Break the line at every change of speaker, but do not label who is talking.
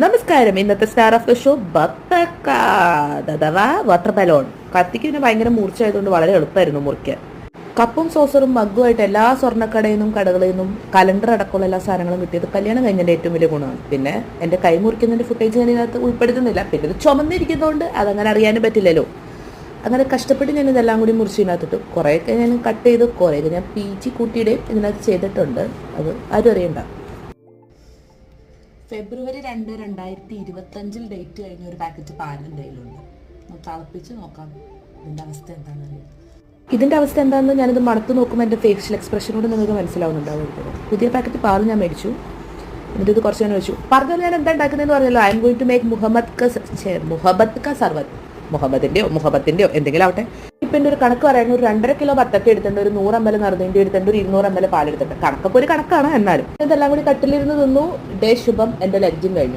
നമസ്കാരം. ഇന്നത്തെ star of the show ബത്തക്ക അഥവാ വാട്ടർ ബലൂൺ. കത്തിക്ക് ഭയങ്കര മൂർച്ചയായതുകൊണ്ട് വളരെ എളുപ്പമായിരുന്നു മുറിക്കാൻ. കപ്പും സോസറും മഗ്ഗുമായിട്ട് എല്ലാ സ്വർണ്ണക്കടയിൽ നിന്നും കടകളിൽ നിന്നും കലണ്ടർ അടക്കമുള്ള എല്ലാ സാധനങ്ങളും കിട്ടിയത് കല്യാണം കഴിഞ്ഞതിൻ്റെ ഏറ്റവും വലിയ ഗുണമാണ്. പിന്നെ എൻ്റെ കൈ മുറിക്കുന്നതിൻ്റെ ഫുട്ടേജ് ഞാൻ ഇതിനകത്ത് ഉൾപ്പെടുത്തുന്നില്ല. പിന്നെ ഇത് ചുമന്നിരിക്കുന്നതുകൊണ്ട് അതങ്ങനെ അറിയാനും പറ്റില്ലല്ലോ. അങ്ങനെ കഷ്ടപ്പെട്ട് ഞാൻ ഇതെല്ലാം കൂടി മുറിച്ചതിനകത്തിട്ട് കുറേയൊക്കെ ഞാൻ കട്ട് ചെയ്ത് കുറേയൊക്കെ ഞാൻ പീച്ചി കൂട്ടിയിടേയും ഇതിനകത്ത് ചെയ്തിട്ടുണ്ട്. അത് ആരും അറിയണ്ട. ഫെബ്രുവരി 2, 2025 ഡേറ്റ് കഴിഞ്ഞ ഒരു പാക്കറ്റ് പാൽ എൻ്റെ കയ്യിലുണ്ട്. തിളപ്പിച്ച് നോക്കാം ഇതിൻ്റെ അവസ്ഥ എന്താണെന്ന്. ഇതിൻ്റെ അവസ്ഥ എന്താണെന്ന് ഞാനിത് മണത്ത് നോക്കുമ്പോൾ എൻ്റെ ഫേഷ്യൽ എക്സ്പ്രഷനോട് നിങ്ങൾക്ക് മനസ്സിലാവുന്നുണ്ടാവും. പുതിയ പാക്കറ്റ് പാൽ ഞാൻ മേടിച്ചു. എന്നിട്ട് ഇത് കുറച്ച് ഞാൻ വെച്ചു. പറഞ്ഞാൽ ഞാൻ എന്താ ഉണ്ടാക്കുന്നതെന്ന് പറഞ്ഞല്ലോ. I am going to make Mohabbat ka സർവത്ത്. മുഹബത്തിൻ്റെയോ എന്തെങ്കിലും ആവട്ടെ. ഇപ്പം എൻ്റെ ഒരു കണക്ക് പറയുന്നത് ഒരു 2.5 കിലോ ബത്തക്ക എടുത്തിട്ടുണ്ട്, ഒരു 100 ml നറുന്നേണ്ടി എടുത്തിട്ടുണ്ട്, ഒരു 200 ml പാലെടുത്തിട്ടുണ്ട്. കണക്കൊക്കെ ഒരു കണക്കാണ്. എന്നാലും ഇതെല്ലാം കൂടി കട്ടിലിരുന്ന് തിന്നു. ഡേ ശുഭം. എൻ്റെ ലജ്ജും കഴിഞ്ഞു.